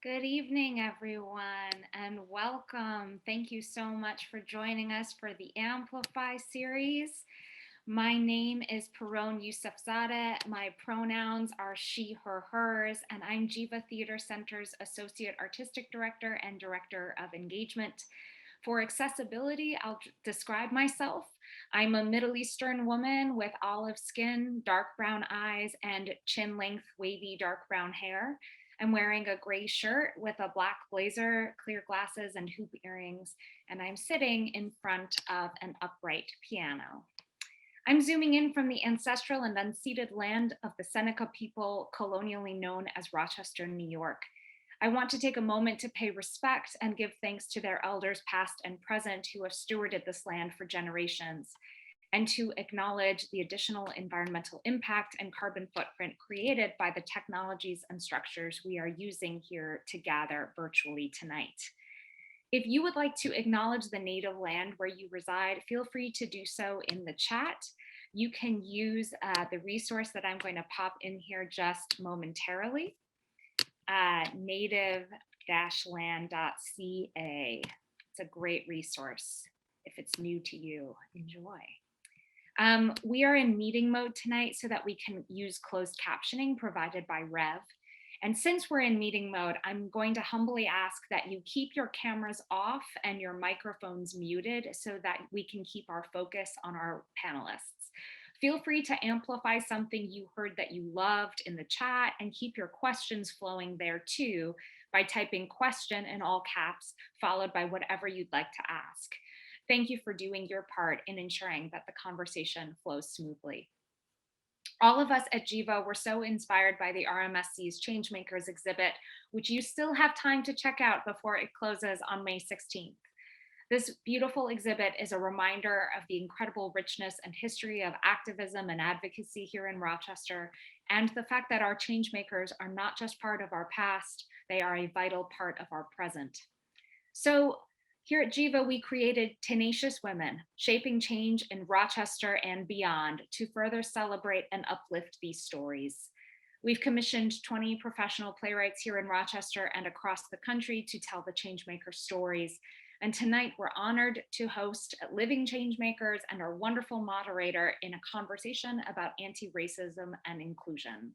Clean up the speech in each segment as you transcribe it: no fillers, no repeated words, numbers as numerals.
Good evening, everyone, and welcome. Thank you so much for joining us for the Amplify series. My name is Perone Yousefzadeh. My pronouns are she, her, hers, and I'm Jiva Theater Center's Associate Artistic Director and Director of Engagement. For accessibility, I'll describe myself. I'm a Middle Eastern woman with olive skin, dark brown eyes, and chin-length, wavy, dark brown hair. I'm wearing a gray shirt with a black blazer, clear glasses, and hoop earrings, and I'm sitting in front of an upright piano. I'm zooming in from the ancestral and unceded land of the Seneca people, colonially known as Rochester, New York. I want to take a moment to pay respect and give thanks to their elders past and present who have stewarded this land for generations, and to acknowledge the additional environmental impact and carbon footprint created by the technologies and structures we are using here to gather virtually tonight. If you would like to acknowledge the native land where you reside, feel free to do so in the chat. You can use the resource that I'm going to pop in here just momentarily, native-land.ca. It's a great resource. If it's new to you, enjoy. We are in meeting mode tonight so that we can use closed captioning provided by Rev. And since we're in meeting mode, I'm going to humbly ask that you keep your cameras off and your microphones muted so that we can keep our focus on our panelists. Feel free to amplify something you heard that you loved in the chat and keep your questions flowing there too by typing question in all caps, followed by whatever you'd like to ask. Thank you for doing your part in ensuring that the conversation flows smoothly. All of us at Jiva were so inspired by the Rmsc's Changemakers exhibit, which you still have time to check out before it closes on May 16th. This beautiful exhibit is a reminder of the incredible richness and history of activism and advocacy here in Rochester, and the fact that our changemakers are not just part of our past, they are a vital part of our present. So here at Jiva, we created Tenacious Women, Shaping Change in Rochester and Beyond, to further celebrate and uplift these stories. We've commissioned 20 professional playwrights here in Rochester and across the country to tell the Changemaker stories. And tonight we're honored to host Living Changemakers and our wonderful moderator in a conversation about anti-racism and inclusion.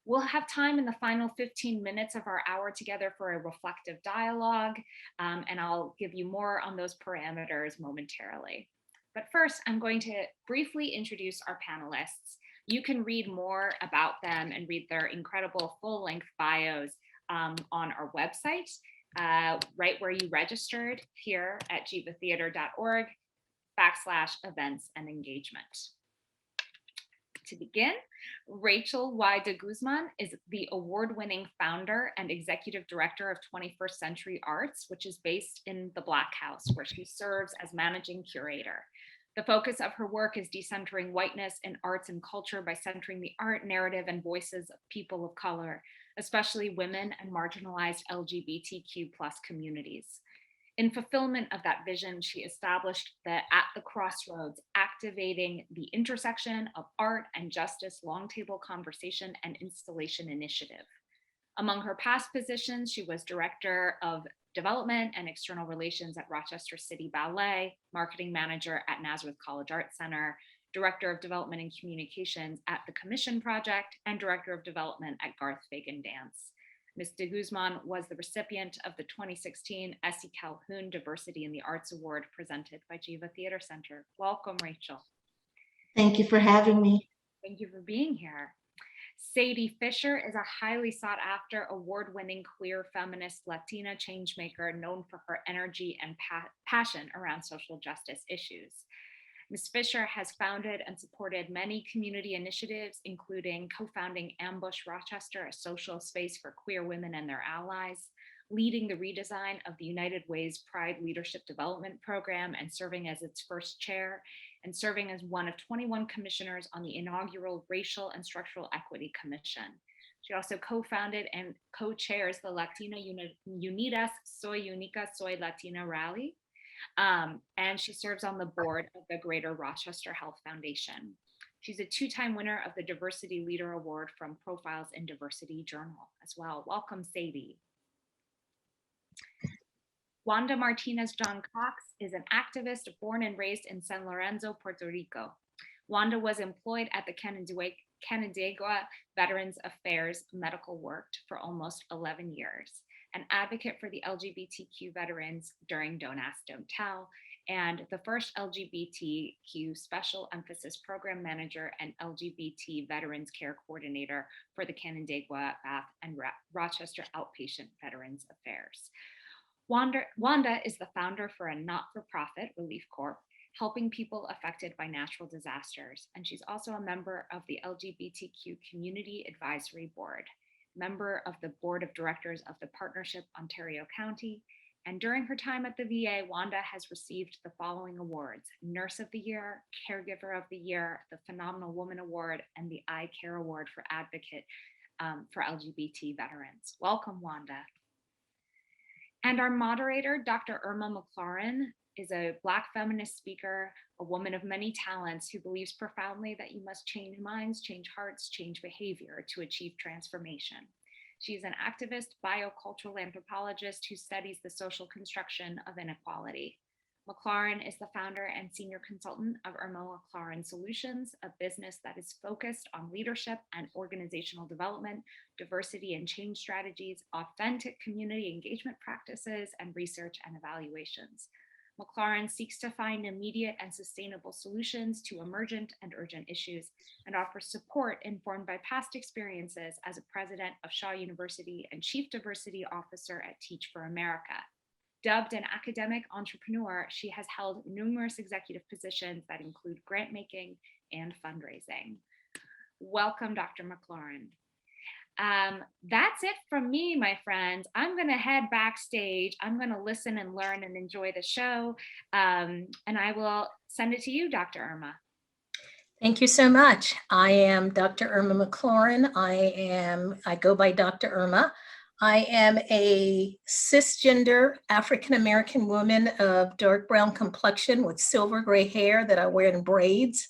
We'll have time in the final 15 minutes of our hour together for a reflective dialogue, and I'll give you more on those parameters momentarily. But first, I'm going to briefly introduce our panelists. You can read more about them and read their incredible full-length bios on our website, right where you registered here at jivatheater.org/events and engagement. To begin, Rachel DeGuzman is the award-winning founder and executive director of 21st Century Arts, which is based in the Black House, where she serves as managing curator. The focus of her work is decentering whiteness in arts and culture by centering the art, narrative, and voices of people of color, especially women and marginalized LGBTQ+ communities. In fulfillment of that vision, she established the At the Crossroads, activating the intersection of art and justice long table conversation and installation initiative. Among her past positions, she was director of development and external relations at Rochester City Ballet, marketing manager at Nazareth College Art Center, director of development and communications at the Commission Project, and director of development at Garth Fagan Dance. Ms. DeGuzman was the recipient of the 2016 Essie Calhoun Diversity in the Arts Award presented by Jiva Theater Center. Welcome, Rachel. Thank you for having me. Thank you for being here. Sady Fisher is a highly sought after award-winning queer feminist Latina changemaker known for her energy and passion around social justice issues. Ms. Fisher has founded and supported many community initiatives, including co-founding Ambush Rochester, a social space for queer women and their allies, leading the redesign of the United Way's Pride Leadership Development Program and serving as its first chair, and serving as one of 21 commissioners on the inaugural Racial and Structural Equity Commission. She also co-founded and co-chairs the Latina Unidas Soy Única Soy Latina rally, and she serves on the board of the Greater Rochester Health Foundation. She's a two-time winner of the Diversity Leader Award from Profiles in Diversity Journal as well. Welcome, Sadie. Wanda Martinez-Johncox is an activist born and raised in San Lorenzo, Puerto Rico. Wanda was employed at the Canandaigua Veterans Affairs Medical Work for almost 11 years, an advocate for the LGBTQ veterans during Don't Ask, Don't Tell, and the first LGBTQ Special Emphasis Program Manager and LGBT Veterans Care Coordinator for the Canandaigua, Bath, and Rochester Outpatient Veterans Affairs. Wanda is the founder for a not-for-profit relief corp helping people affected by natural disasters, and she's also a member of the LGBTQ Community Advisory Board, member of the Board of Directors of the Partnership Ontario County, and during her time at the VA, Wanda has received the following awards: Nurse of the Year, Caregiver of the Year, the Phenomenal Woman Award, and the I Care Award for Advocate for LGBT veterans. Welcome, Wanda. And our moderator, Dr. Irma McClaurin, is a Black feminist speaker, a woman of many talents who believes profoundly that you must change minds, change hearts, change behavior to achieve transformation. She is an activist, biocultural anthropologist who studies the social construction of inequality. McClaurin is the founder and senior consultant of Irma McClaurin Solutions, a business that is focused on leadership and organizational development, diversity and change strategies, authentic community engagement practices, and research and evaluations. McClaurin seeks to find immediate and sustainable solutions to emergent and urgent issues and offers support informed by past experiences as a president of Shaw University and chief diversity officer at Teach for America. Dubbed an academic entrepreneur, she has held numerous executive positions that include grant making and fundraising. Welcome, Dr. McClaurin. That's it from me, my friends. I'm going to head backstage. I'm going to listen and learn and enjoy the show. And I will send it to you, Dr. Irma. Thank you so much. I am Dr. Irma McClaurin. I go by Dr. Irma. I am a cisgender African-American woman of dark brown complexion with silver gray hair that I wear in braids.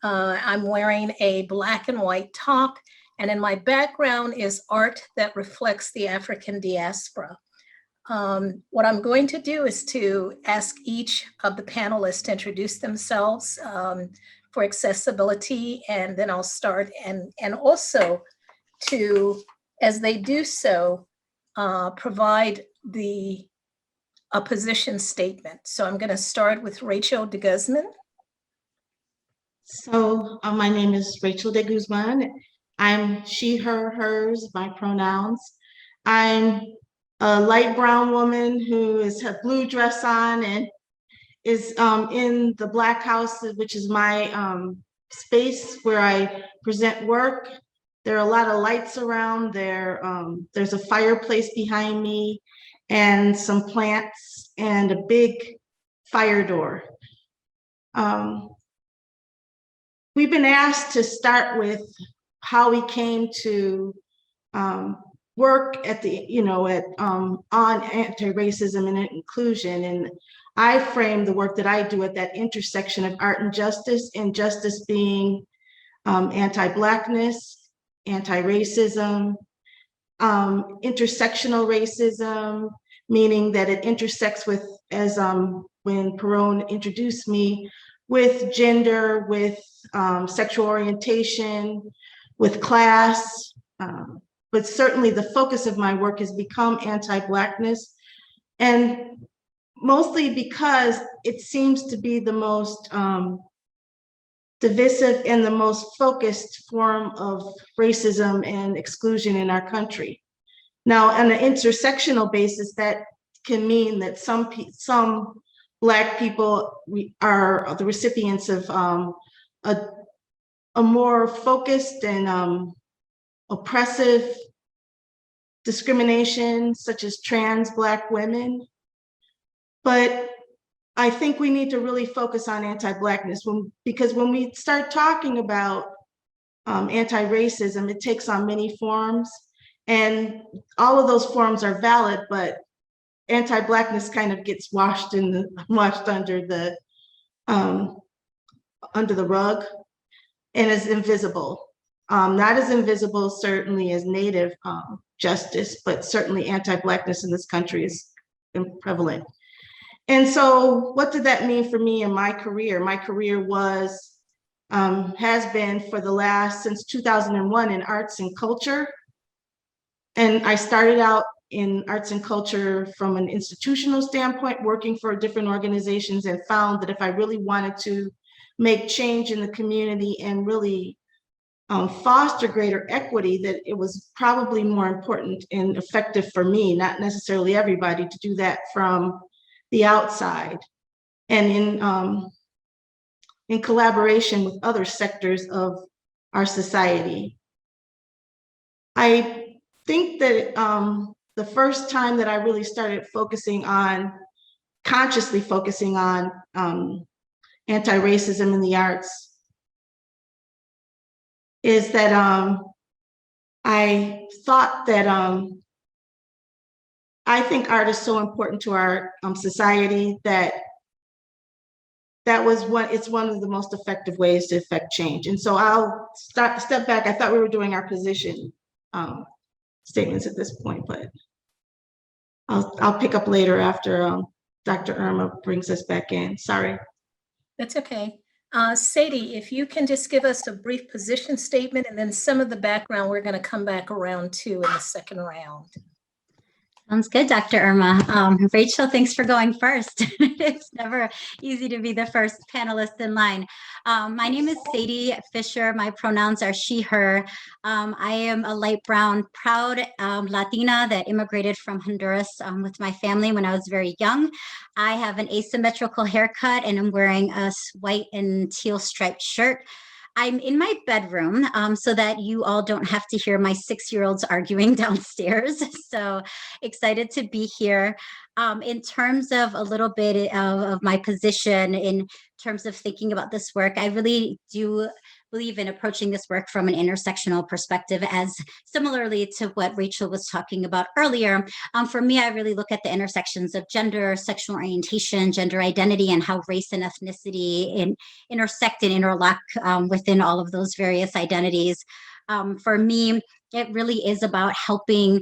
I'm wearing a black and white top, and in my background is art that reflects the African diaspora. What I'm going to do is to ask each of the panelists to introduce themselves for accessibility, and then I'll start, and also to, as they do so, provide a position statement. So I'm going to start with Rachel DeGuzman. So my name is Rachel DeGuzman. I'm she, her, hers, my pronouns. I'm a light brown woman who has a blue dress on and is in the Black House, which is my space where I present work. There are a lot of lights around there. There's a fireplace behind me and some plants and a big fire door. We've been asked to start with how we came to work at on anti-racism and inclusion. And I frame the work that I do at that intersection of art and justice being anti-Blackness, anti-racism, intersectional racism, meaning that it intersects with, as when Perone introduced me, with gender, with sexual orientation, with class. But certainly the focus of my work has become anti-Blackness, and mostly because it seems to be the most divisive and the most focused form of racism and exclusion in our country. Now, on an intersectional basis, that can mean that some Black people are the recipients of a more focused and oppressive discrimination, such as trans Black women. But I think we need to really focus on anti-Blackness because when we start talking about anti-racism, it takes on many forms, and all of those forms are valid, but anti-Blackness kind of gets washed under the rug and is invisible. Not as invisible certainly as Native justice, but certainly anti-Blackness in this country is prevalent. And so what did that mean for me in my career? My career was, has been for the last, since 2001 in arts and culture. And I started out in arts and culture from an institutional standpoint, working for different organizations, and found that if I really wanted to make change in the community and really foster greater equity, that it was probably more important and effective for me, not necessarily everybody, to do that from the outside and in collaboration with other sectors of our society. I think that the first time that I really started consciously focusing on anti-racism in the arts is that I thought that I think art is so important to our society that it's one of the most effective ways to affect change. And so I'll step back. I thought we were doing our position statements at this point, but I'll pick up later after Dr. Irma brings us back in. Sorry. That's okay. Sadie, if you can just give us a brief position statement and then some of the background we're going to come back around to in the second round. Sounds good, Dr. Irma. Rachel, thanks for going first. It's never easy to be the first panelist in line. My name is Sady Fisher. My pronouns are she, her. I am a light brown, proud Latina that immigrated from Honduras with my family when I was very young. I have an asymmetrical haircut and I'm wearing a white and teal striped shirt. I'm in my bedroom so that you all don't have to hear my 6-year-olds arguing downstairs. So excited to be here. In terms of a little bit of my position in terms of thinking about this work, I really do believe in approaching this work from an intersectional perspective, as similarly to what Rachel was talking about earlier. For me, I really look at the intersections of gender, sexual orientation, gender identity, and how race and ethnicity intersect and interlock within all of those various identities. For me, it really is about helping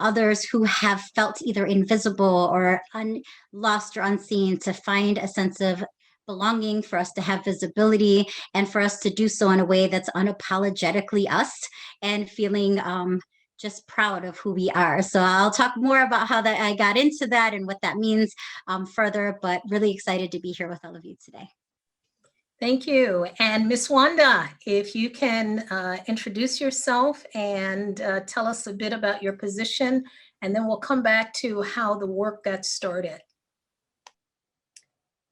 others who have felt either invisible or lost or unseen to find a sense of belonging, for us to have visibility, and for us to do so in a way that's unapologetically us and feeling just proud of who we are. So I'll talk more about how I got into that and what that means further, but really excited to be here with all of you today. Thank you. And Ms. Wanda, if you can introduce yourself and tell us a bit about your position, and then we'll come back to how the work got started.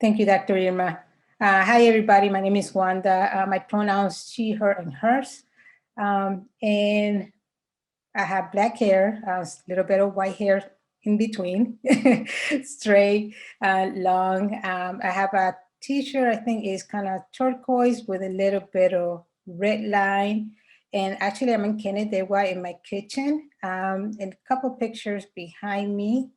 Thank you, Dr. Irma. Hi, everybody. My name is Wanda. My pronouns she, her, and hers. And I have black hair, a little bit of white hair in between, straight, long. I have a t-shirt, I think is kind of turquoise with a little bit of red line. And actually I'm in Canada in my kitchen, and a couple pictures behind me.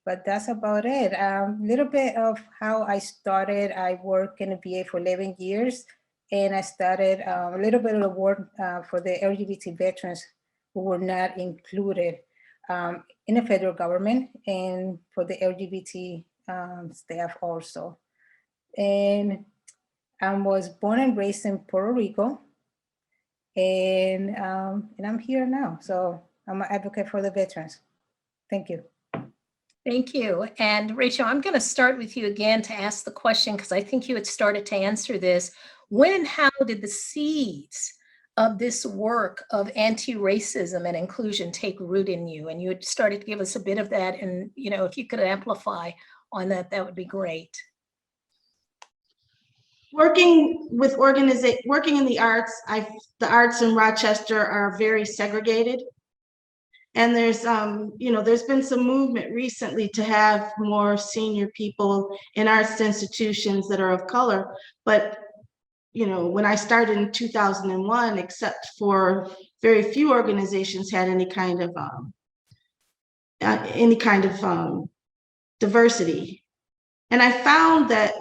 But that's about it. A little bit of how I started. I worked in a VA for 11 years, and I started a little bit of the work for the LGBT veterans who were not included in the federal government, and for the LGBT staff also. And I was born and raised in Puerto Rico, and I'm here now. So I'm an advocate for the veterans. Thank you. Thank you. And Rachel, I'm going to start with you again to ask the question, because I think you had started to answer this. When and how did the seeds of this work of anti-racism and inclusion take root in you? And you had started to give us a bit of that. And, you know, if you could amplify on that, that would be great. Working in the arts, the arts in Rochester are very segregated. And there's, there's been some movement recently to have more senior people in arts institutions that are of color. But, when I started in 2001, except for very few organizations had any kind of diversity. And I found that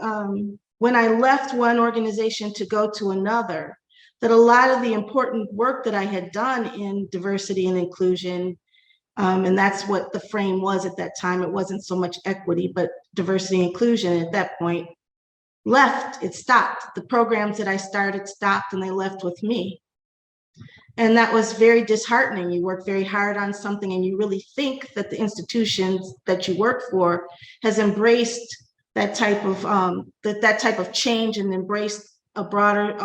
when I left one organization to go to another, that a lot of the important work that I had done in diversity and inclusion And that's what the frame was at that time. It wasn't so much equity, but diversity and inclusion at that point left. It stopped. The programs that I started stopped and they left with me. And that was very disheartening. You work very hard on something and you really think that the institutions that you work for has embraced that type of that type of change and embraced a broader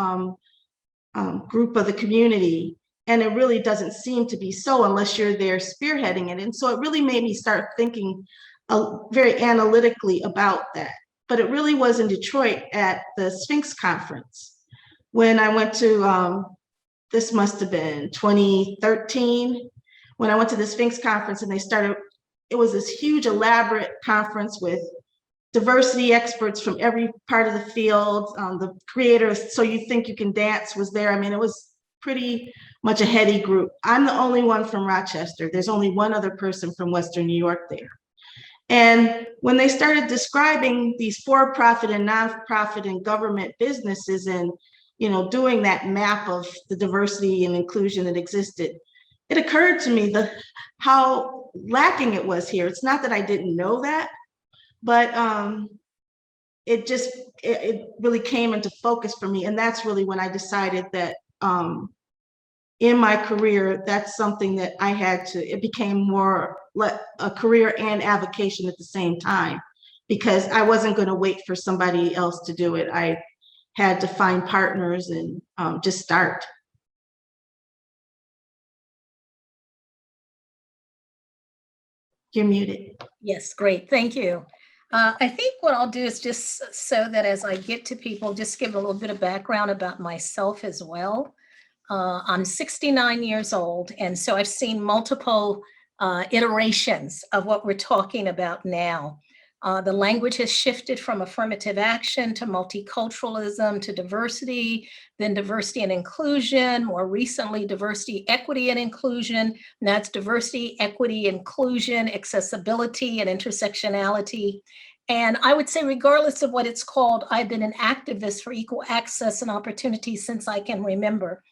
group of the community. And it really doesn't seem to be so unless you're there spearheading it. And so it really made me start thinking very analytically about that. But it really was in Detroit at the Sphinx conference when I went to, this must have been 2013, when I went to the Sphinx conference and they started, it was this huge elaborate conference with diversity experts from every part of the field. The creators, So You Think You Can Dance was there. I mean, it was pretty much a heady group. I'm the only one from Rochester. There's only one other person from Western New York there. And when they started describing these for-profit and nonprofit and government businesses and, you know, doing that map of the diversity and inclusion that existed, it occurred to me how lacking it was here. It's not that I didn't know that, but it really came into focus for me. And that's really when I decided that in my career, that's something that I had to, it became more like a career and avocation at the same time, because I wasn't going to wait for somebody else to do it. I had to find partners and just start. You're muted. Yes, great, thank you. I think what I'll do is just so that as I get to people, just give a little bit of background about myself as well. I'm 69 years old, and so I've seen multiple iterations of what we're talking about now. The language has shifted from affirmative action to multiculturalism to diversity, then diversity and inclusion, more recently diversity, equity, and inclusion. And that's diversity, equity, inclusion, accessibility, and intersectionality. And I would say, regardless of what it's called, I've been an activist for equal access and opportunity since I can remember.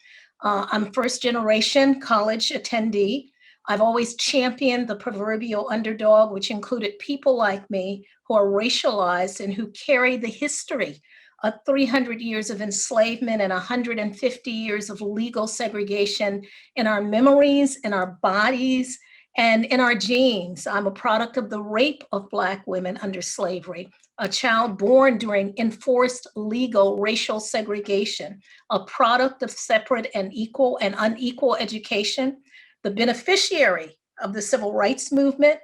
I'm first generation college attendee. I've always championed the proverbial underdog, which included people like me who are racialized and who carry the history of 300 years of enslavement and 150 years of legal segregation in our memories, in our bodies, and in our genes. I'm a product of the rape of Black women under slavery, a child born during enforced legal racial segregation, a product of separate and equal and unequal education, the beneficiary of the civil rights movement,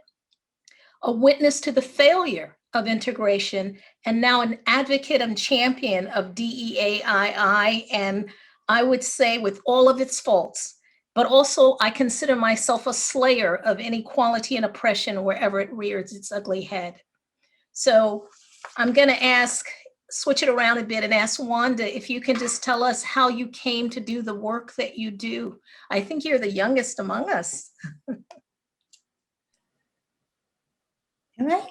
a witness to the failure of integration, and now an advocate and champion of DEAII, and I would say with all of its faults, but also I consider myself a slayer of inequality and oppression wherever it rears its ugly head. So I'm gonna switch it around a bit and ask Wanda if you can just tell us how you came to do the work that you do. I think you're the youngest among us. Am I?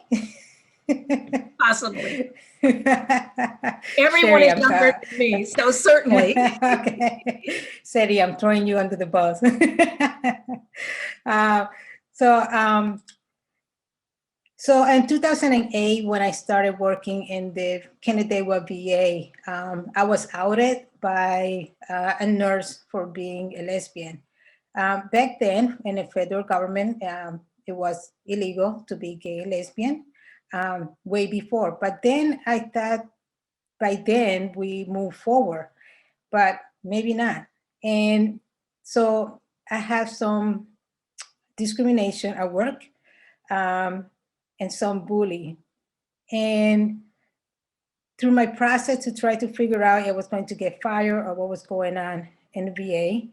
Possibly. Everyone is younger than me, so certainly. Okay. Sadie, I'm throwing you under the bus. So in 2008, when I started working in the Canandaigua VA, I was outed by a nurse for being a lesbian. Back then, in the federal government, it was illegal to be gay and lesbian way before. But then I thought by then we moved forward, but maybe not. And so I have some discrimination at work. And some bullying. And through my process to try to figure out if I was going to get fired or what was going on in the VA,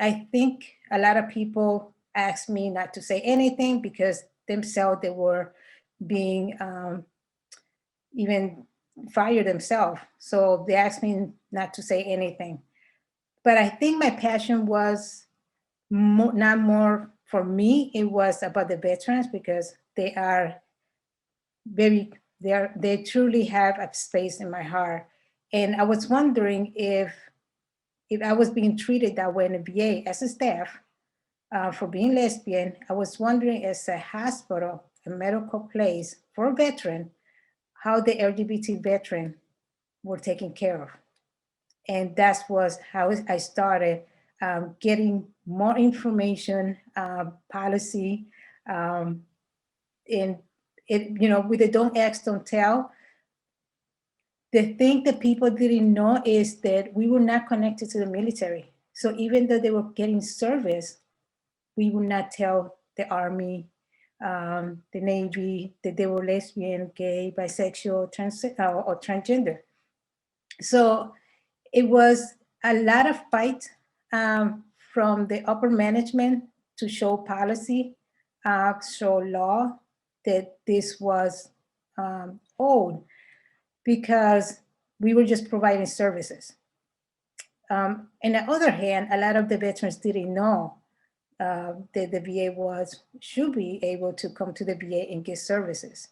I think a lot of people asked me not to say anything because themselves they were being even fired themselves. So they asked me not to say anything. But I think my passion was not more for me, it was about the veterans because they are they truly have a space in my heart. And I was wondering if I was being treated that way in the VA as a staff, for being lesbian, I was wondering, as a hospital, a medical place for veteran, how the LGBT veteran were taken care of. And that was how I started getting more information, policy, and it, with the don't ask, don't tell. The thing that people didn't know is that we were not connected to the military. So even though they were getting service, we would not tell the Army, the Navy, that they were lesbian, gay, bisexual, or transgender. So it was a lot of fight from the upper management to show policy, show law that this was owed, because we were just providing services. On the other hand, a lot of the veterans didn't know that the VA should be able to come to the VA and get services.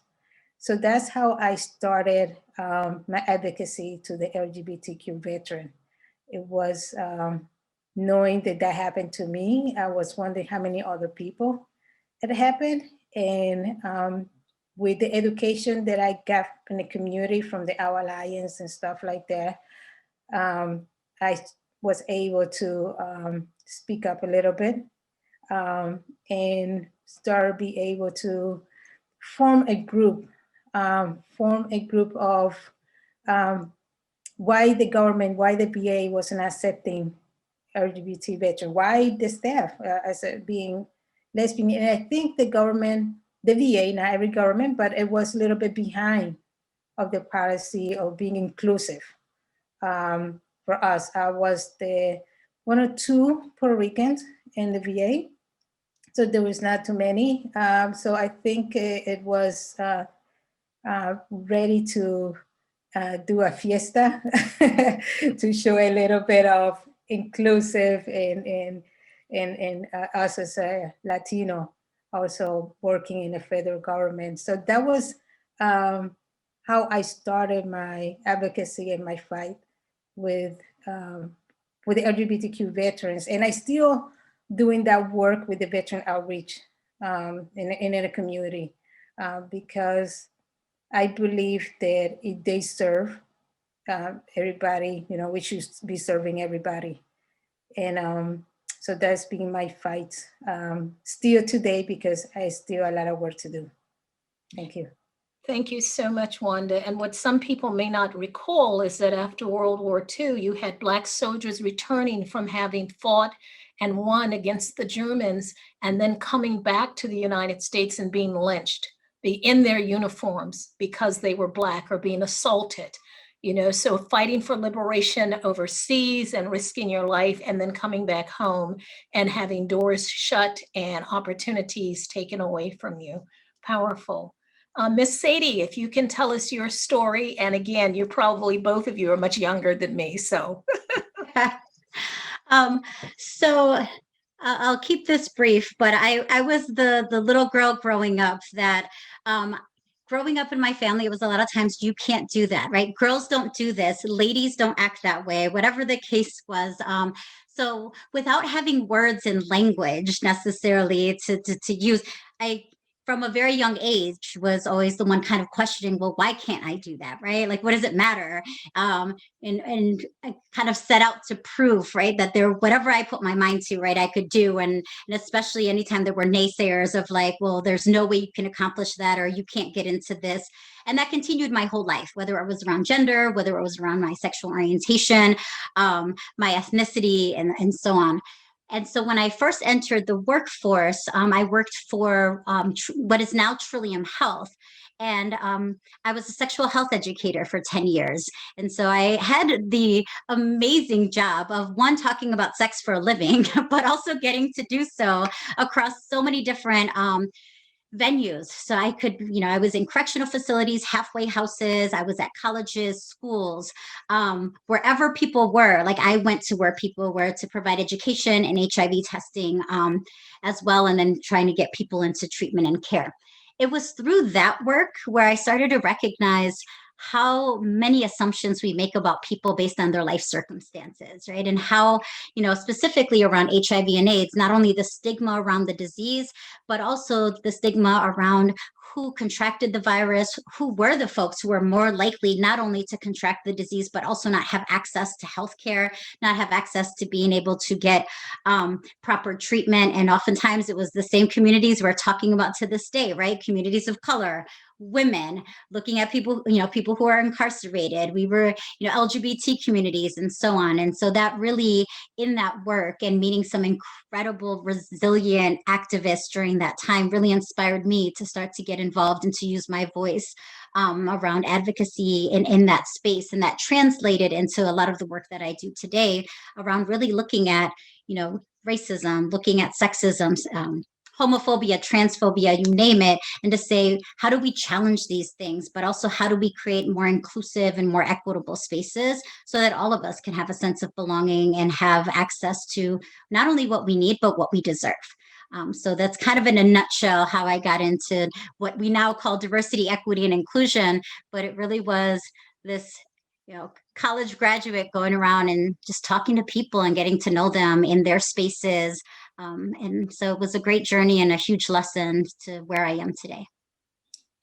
So that's how I started my advocacy to the LGBTQ veteran. It was knowing that that happened to me. I was wondering how many other people it happened. And with the education that I got in the community from the Our Alliance and stuff like that, I was able to speak up a little bit and start be able to form a group of why the government, why the VA wasn't accepting LGBT veterans, why the staff as being lesbian. And I think the government, the VA, not every government, but it was a little bit behind of the policy of being inclusive. For us, I was the one or two Puerto Ricans in the VA, so there was not too many. So I think it was ready to do a fiesta to show a little bit of inclusive and us as a Latino also working in the federal government. So that was how I started my advocacy and my fight with the LGBTQ veterans. And I still doing that work with the veteran outreach in the community because I believe that if they serve everybody, we should be serving everybody. And so that's been my fight still today, because I still a lot of work to do. Thank you. Thank you so much, Wanda. And what some people may not recall is that after World War II, you had Black soldiers returning from having fought and won against the Germans, and then coming back to the United States and being lynched, be in their uniforms because they were Black, or being assaulted. So fighting for liberation overseas and risking your life, and then coming back home and having doors shut and opportunities taken away from you. Powerful. Miss Sadie, if you can tell us your story, and again, you're probably, both of you are much younger than me, so. So I'll keep this brief, but I was the little girl growing up that, growing up in my family, it was a lot of times, you can't do that, right? Girls don't do this. Ladies don't act that way, whatever the case was. So without having words and language necessarily to use, I, from a very young age, was always the one kind of questioning, well, why can't I do that, right? Like, what does it matter? And I kind of set out to prove, right, that there, whatever I put my mind to, right, I could do. And especially anytime there were naysayers of like, well, there's no way you can accomplish that, or you can't get into this. And that continued my whole life, whether it was around gender, whether it was around my sexual orientation, my ethnicity, and so on. And so when I first entered the workforce, I worked for what is now Trillium Health. And I was a sexual health educator for 10 years. And so I had the amazing job of, one, talking about sex for a living, but also getting to do so across so many different venues. So I could, I was in correctional facilities, halfway houses, I was at colleges, schools, wherever people were. Like, I went to where people were to provide education and HIV testing as well, and then trying to get people into treatment and care. It was through that work where I started to recognize how many assumptions we make about people based on their life circumstances, right? And how, specifically around HIV and AIDS, not only the stigma around the disease, but also the stigma around who contracted the virus, who were the folks who were more likely not only to contract the disease, but also not have access to healthcare, not have access to being able to get proper treatment. And oftentimes it was the same communities we're talking about to this day, right? Communities of color, women, looking at people, people who are incarcerated. We were, LGBT communities and so on. And so that really, in that work and meeting some incredible, resilient activists during that time really inspired me to start to get involved and to use my voice around advocacy in that space. And that translated into a lot of the work that I do today around really looking at, racism, looking at sexism, homophobia, transphobia, you name it, and to say, how do we challenge these things, but also how do we create more inclusive and more equitable spaces so that all of us can have a sense of belonging and have access to not only what we need, but what we deserve. So that's kind of in a nutshell how I got into what we now call diversity, equity, and inclusion, but it really was this college graduate going around and just talking to people and getting to know them in their spaces. And so it was a great journey and a huge lesson to where I am today.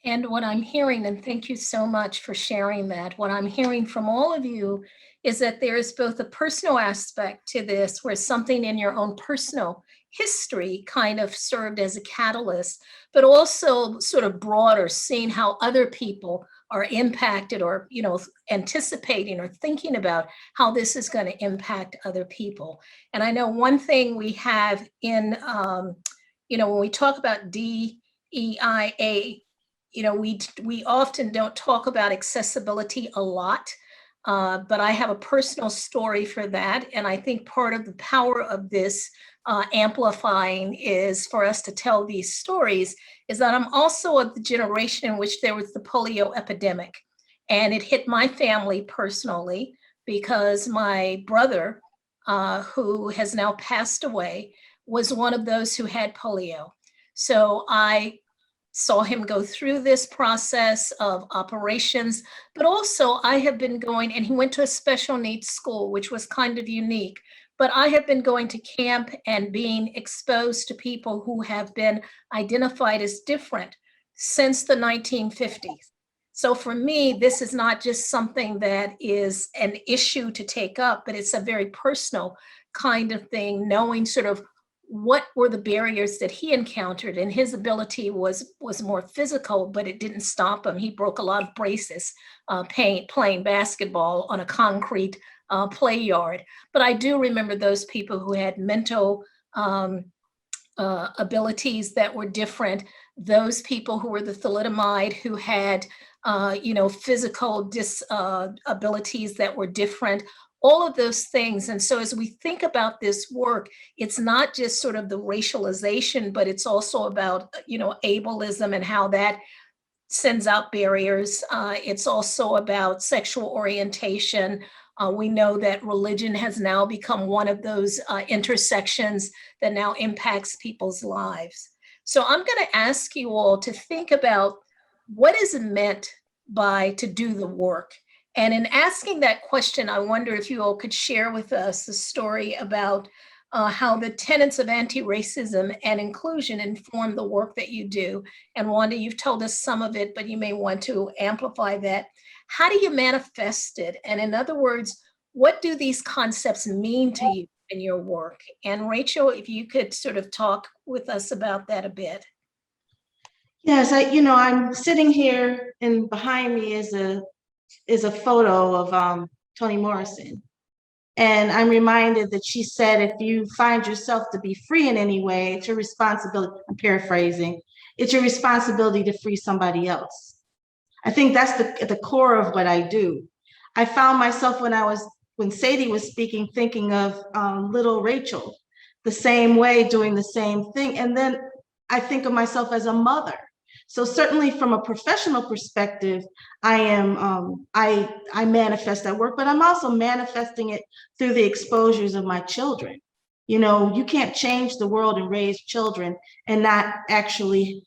And what I'm hearing, and thank you so much for sharing that, what I'm hearing from all of you is that there is both a personal aspect to this, where something in your own personal history kind of served as a catalyst, but also sort of broader, seeing how other people are impacted or, anticipating or thinking about how this is going to impact other people. And I know one thing we have in, when we talk about DEIA, we often don't talk about accessibility a lot, but I have a personal story for that. And I think part of the power of this amplifying is for us to tell these stories is that I'm also of the generation in which there was the polio epidemic. And it hit my family personally because my brother, who has now passed away, was one of those who had polio. So I saw him go through this process of operations, but also I have been going, and he went to a special needs school, which was kind of unique, but I have been going to camp and being exposed to people who have been identified as different since the 1950s. So for me, this is not just something that is an issue to take up, but it's a very personal kind of thing, knowing sort of what were the barriers that he encountered, and his ability was more physical, but it didn't stop him. He broke a lot of braces playing basketball on a concrete play yard. But I do remember those people who had mental abilities that were different, those people who were the thalidomide who had physical disabilities that were different, all of those things. And so as we think about this work, it's not just sort of the racialization, but it's also about, ableism and how that sends out barriers. It's also about sexual orientation. We know that religion has now become one of those intersections that now impacts people's lives. So I'm going to ask you all to think about what is meant by to do the work. And in asking that question, I wonder if you all could share with us a story about how the tenets of anti-racism and inclusion inform the work that you do. And Wanda, you've told us some of it, but you may want to amplify that. How do you manifest it? And in other words, what do these concepts mean to you in your work? And Rachel, if you could sort of talk with us about that a bit. Yes, I'm sitting here, and behind me is a photo of Toni Morrison. And I'm reminded that she said, if you find yourself to be free in any way, it's your responsibility, I'm paraphrasing, it's your responsibility to free somebody else. I think that's the core of what I do. I found myself when Sadie was speaking, thinking of little Rachel, the same way, doing the same thing. And then I think of myself as a mother. So certainly from a professional perspective, I manifest that work, but I'm also manifesting it through the exposures of my children. You can't change the world and raise children and not actually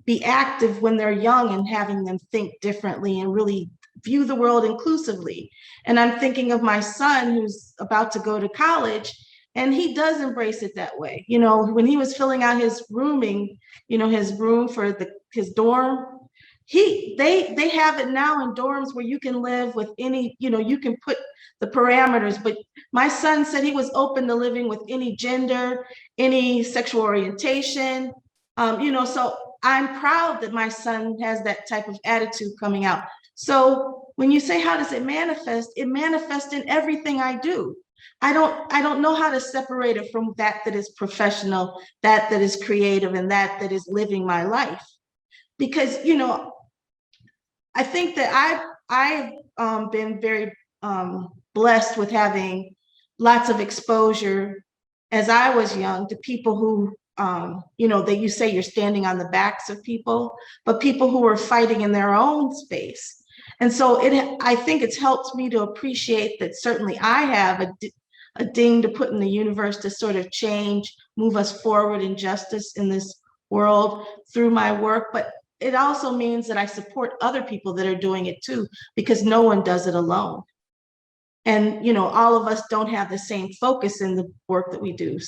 be active when they're young and having them think differently and really view the world inclusively. And I'm thinking of my son who's about to go to college, and he does embrace it that way. You know, when he was filling out his rooming, you know, his room for his dorm, they have it now in dorms where you can live with any, you know, you can put the parameters. But my son said he was open to living with any gender, any sexual orientation, you know, so I'm proud that my son has that type of attitude coming out. So when you say, how does it manifest? It manifests in everything I do. I don't know how to separate it from that is professional, that is creative, and that is living my life. Because, you know, I think that I've been very blessed with having lots of exposure as I was young to people who, you know, that you say you're standing on the backs of people, but people who were fighting in their own space. And so I think it's helped me to appreciate that certainly I have a ding to put in the universe to sort of change, move us forward in justice in this world through my work. But it also means that I support other people that are doing it too, because no one does it alone. And, you know, all of us don't have the same focus in the work that we do.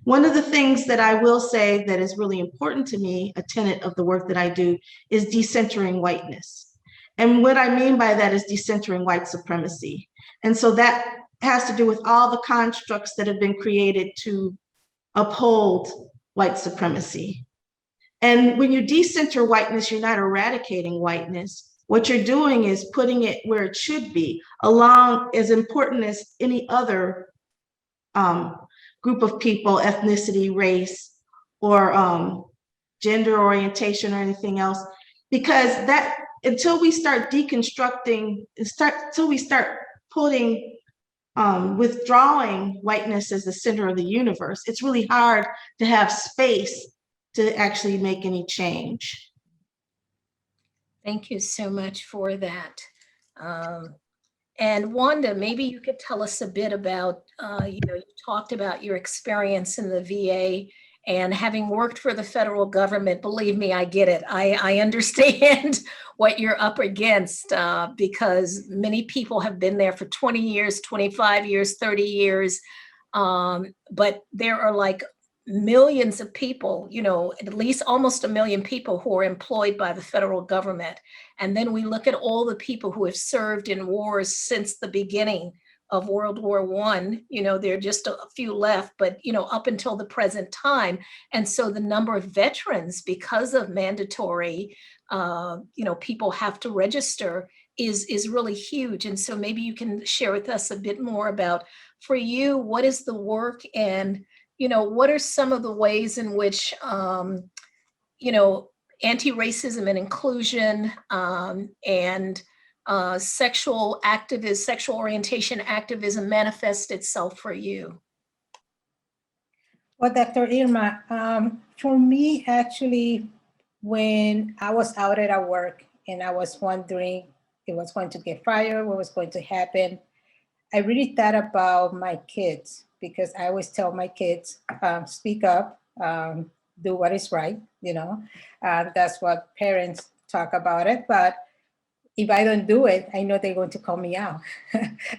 One of the things that I will say that is really important to me, a tenet of the work that I do, is decentering whiteness. And what I mean by that is decentering white supremacy. And so that has to do with all the constructs that have been created to uphold white supremacy. And when you decenter whiteness, you're not eradicating whiteness. What you're doing is putting it where it should be, along as important as any other group of people, ethnicity, race, or gender orientation, or anything else. Because that, until we start deconstructing, until we start putting, withdrawing whiteness as the center of the universe, it's really hard to have space to actually make any change. Thank you so much for that. And Wanda, maybe you could tell us a bit about, you know, you talked about your experience in the VA, and having worked for the federal government, believe me, I get it. I understand what you're up against, because many people have been there for 20 years, 25 years, 30 years. But there are like millions of people, you know, at least almost 1 million people who are employed by the federal government. And then we look at all the people who have served in wars since the beginning of World War I. You know, there are just a few left, but, you know, up until the present time. And so the number of veterans, because of mandatory, you know, people have to register, is really huge. And so maybe you can share with us a bit more about, for you, what is the work, and, you know, what are some of the ways in which, you know, anti-racism and inclusion, and sexual orientation activism manifest itself for you? Well, Dr. Irma, for me, actually, when I was out at work and I was wondering if I was going to get fired, what was going to happen, I really thought about my kids, because I always tell my kids, speak up, do what is right, you know. That's what parents talk about it. But if I don't do it, I know they're going to call me out.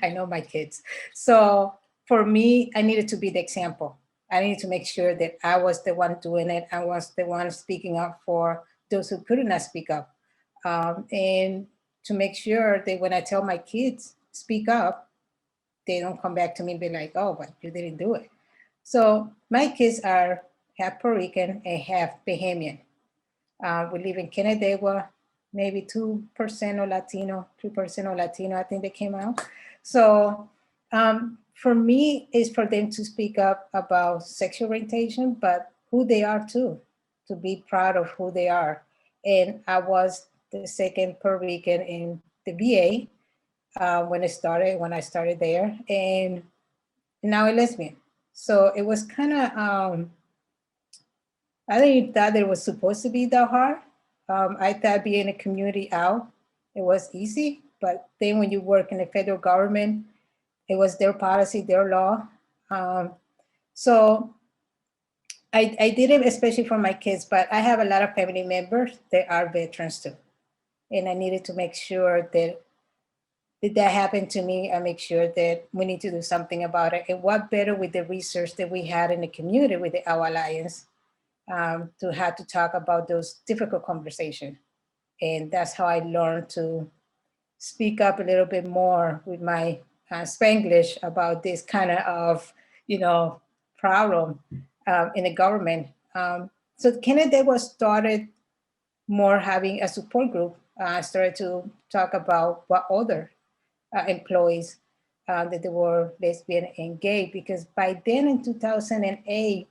I know my kids. So for me, I needed to be the example. I needed to make sure that I was the one doing it. I was the one speaking up for those who could not speak up. And to make sure that when I tell my kids, speak up, they don't come back to me and be like, oh, but you didn't do it. So my kids are half Puerto Rican and half Bahamian. We live in Canandaigua, maybe 2% or Latino, 3% or Latino, I think they came out. So for me, it's for them to speak up about sexual orientation, but who they are too, to be proud of who they are. And I was the second Puerto Rican in the VA when I started there, and now a lesbian. So it was kind of, I didn't thought it was supposed to be that hard. I thought being a community out, it was easy, but then when you work in the federal government, it was their policy, their law. So I did it especially for my kids, but I have a lot of family members that are veterans too. And I needed to make sure that that happened to me, I make sure that we need to do something about it. And what better with the research that we had in the community with our alliance to have to talk about those difficult conversations. And that's how I learned to speak up a little bit more with my Spanglish about this kind of, problem in the government. So Canada was started more having a support group. I started to talk about what other employees that they were lesbian and gay, because by then in 2008,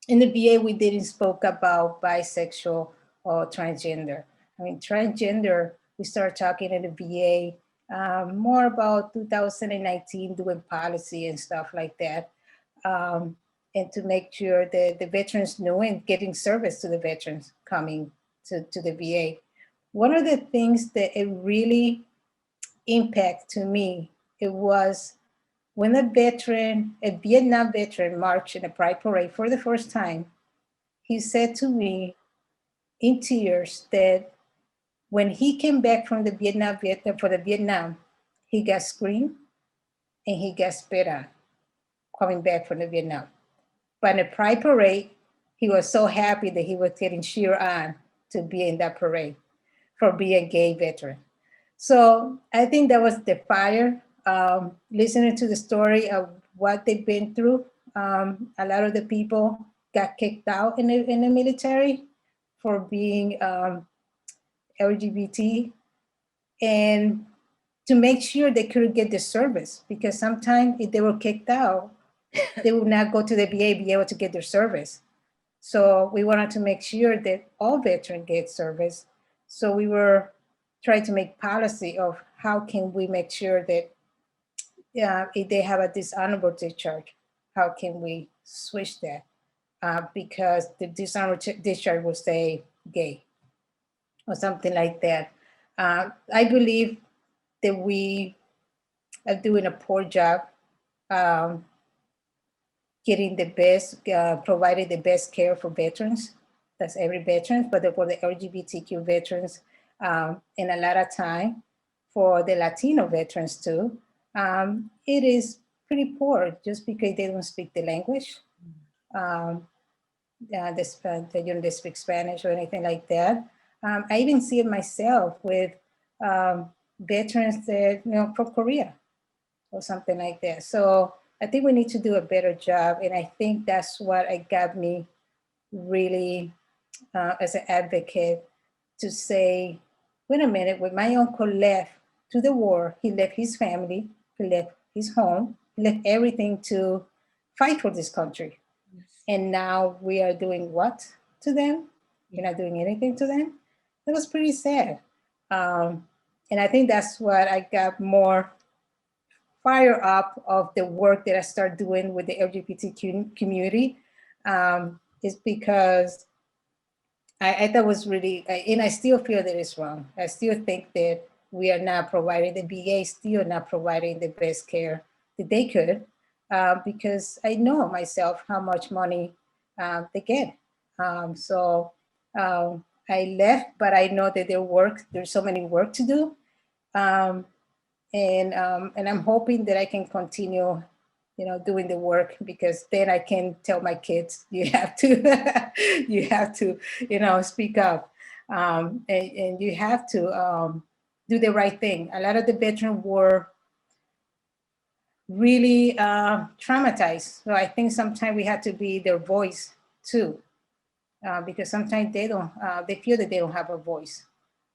in the VA, we didn't spoke about bisexual or transgender. I mean, transgender, we started talking in the VA more about 2019, doing policy and stuff like that. And to make sure that the veterans knew and getting service to the veterans coming to the VA. One of the things that it really impact to me, it was when a Vietnam veteran marched in a pride parade for the first time. He said to me in tears that when he came back from the Vietnam, he got screamed and he got spit on coming back from the Vietnam. But in the pride parade, he was so happy that he was getting cheered on to be in that parade for being a gay veteran. So I think that was the fire, listening to the story of what they've been through. A lot of the people got kicked out in the military for being LGBT, and to make sure they could get the service, because sometimes if they were kicked out, they would not go to the VA, be able to get their service. So we wanted to make sure that all veterans get service. So we were trying to make policy of how can we make sure that if they have a dishonorable discharge, how can we switch that? Because the dishonorable discharge will say gay or something like that. I believe that we are doing a poor job getting the best, providing the best care for veterans. That's every veteran, but for the LGBTQ veterans, and a lot of time for the Latino veterans too, it is pretty poor just because they don't speak the language. They speak Spanish or anything like that. I even see it myself with veterans that, from Korea or something like that. So I think we need to do a better job. And I think that's what got me really as an advocate to say, wait a minute, when my uncle left to the war, he left his family, he left his home, he left everything to fight for this country. Yes. And now we are doing what to them? We're not doing anything to them. That was pretty sad. And I think that's what I got more fire up of the work that I started doing with the LGBTQ community, is because I thought was really, and I still feel that it's wrong. I still think that we are not providing, the VA still not providing the best care that they could, because I know myself how much money they get. So I left, but I know that there's so many work to do. And I'm hoping that I can continue, doing the work, because then I can tell my kids, you have to, speak up, and you have to do the right thing. A lot of the veterans were really traumatized. So I think sometimes we have to be their voice too, because sometimes they feel that they don't have a voice.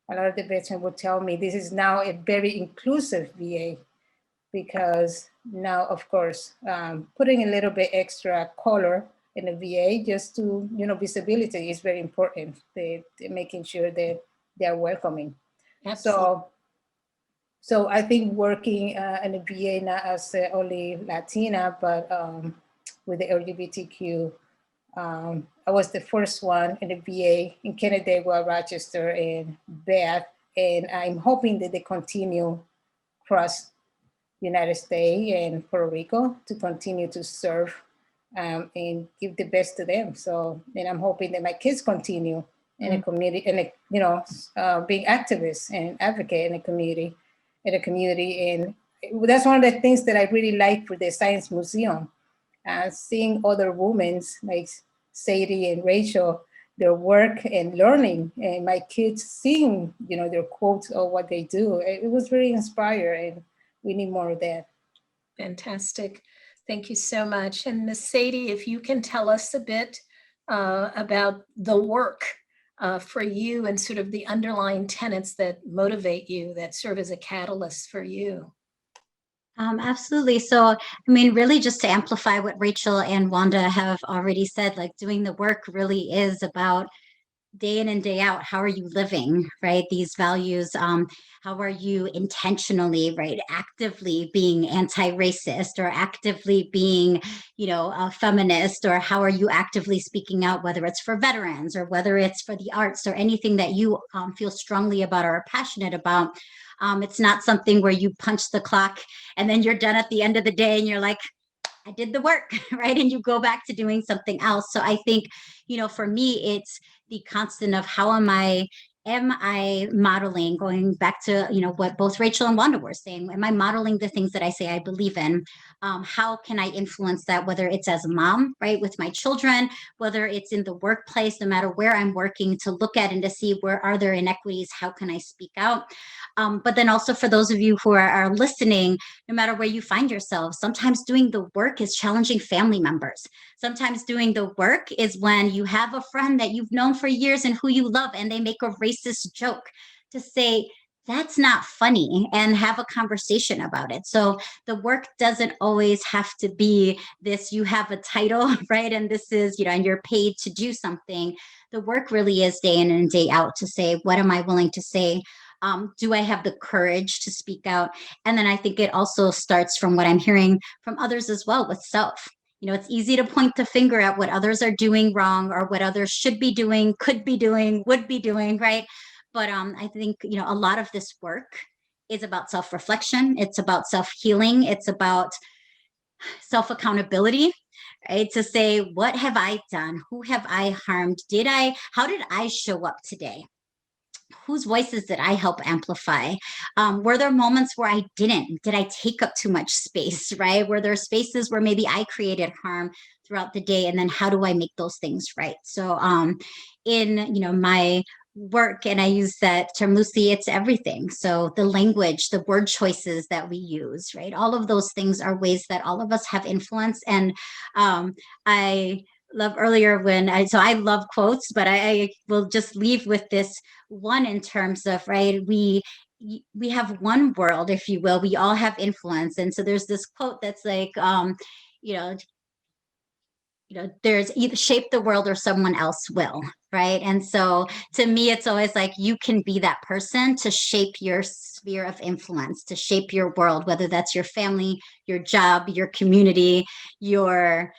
A lot of the veterans would tell me this is now a very inclusive VA, because now, of course, putting a little bit extra color in the VA just to, visibility is very important. They're making sure that they're welcoming. Absolutely. So I think working in the VA, not as only Latina, but with the LGBTQ, I was the first one in the VA in Canandaigua, Rochester, and Bath, and I'm hoping that they continue across the United States and Puerto Rico to continue to serve and give the best to them. So, and I'm hoping that my kids continue in the community, and being activists and advocate in the community. in the community. And that's one of the things that I really like for the Science Museum, seeing other women like Sadie and Rachel, their work and learning, and my kids seeing, their quotes of what they do. It was really inspiring, and we need more of that. Fantastic. Thank you so much. And Miss Sadie, if you can tell us a bit about the work for you and sort of the underlying tenets that motivate you, that serve as a catalyst for you. Absolutely. So, I mean, really just to amplify what Rachel and Wanda have already said, like doing the work really is about day in and day out. How are you living, right? These values, how are you intentionally, right? Actively being anti-racist or actively being, a feminist, or how are you actively speaking out, whether it's for veterans or whether it's for the arts or anything that you feel strongly about or are passionate about. It's not something where you punch the clock and then you're done at the end of the day and you're like, I did the work, right? And you go back to doing something else. So I think, for me, it's the constant of how am I modeling, going back to, what both Rachel and Wanda were saying, am I modeling the things that I say I believe in? How can I influence that, whether it's as a mom, right, with my children, whether it's in the workplace, no matter where I'm working, to look at and to see where are there inequities, how can I speak out? But then also for those of you who are listening, no matter where you find yourselves, sometimes doing the work is challenging family members. Sometimes doing the work is when you have a friend that you've known for years and who you love, and they make a racist joke, to say, that's not funny, and have a conversation about it. So the work doesn't always have to be this, you have a title, right? And this is, and you're paid to do something. The work really is day in and day out to say, what am I willing to say? Do I have the courage to speak out? And then I think it also starts from what I'm hearing from others as well, with self. It's easy to point the finger at what others are doing wrong or what others should be doing, could be doing, would be doing, right? But I think, a lot of this work is about self-reflection. It's about self-healing. It's about self-accountability, right? To say, what have I done? Who have I harmed? How did I show up today? Whose voices did I help amplify? Were there moments where I didn't? Did I take up too much space, right? Were there spaces where maybe I created harm throughout the day? And then how do I make those things right? So in, my work, and I use that term loosely, it's everything. So the language, the word choices that we use, right? All of those things are ways that all of us have influence. And I love earlier when I love quotes, but I will just leave with this one in terms of, right, we have one world, if you will, we all have influence. And so there's this quote that's like, there's either shape the world or someone else will, right? And so to me, it's always like, you can be that person to shape your sphere of influence, to shape your world, whether that's your family, your job, your community, your,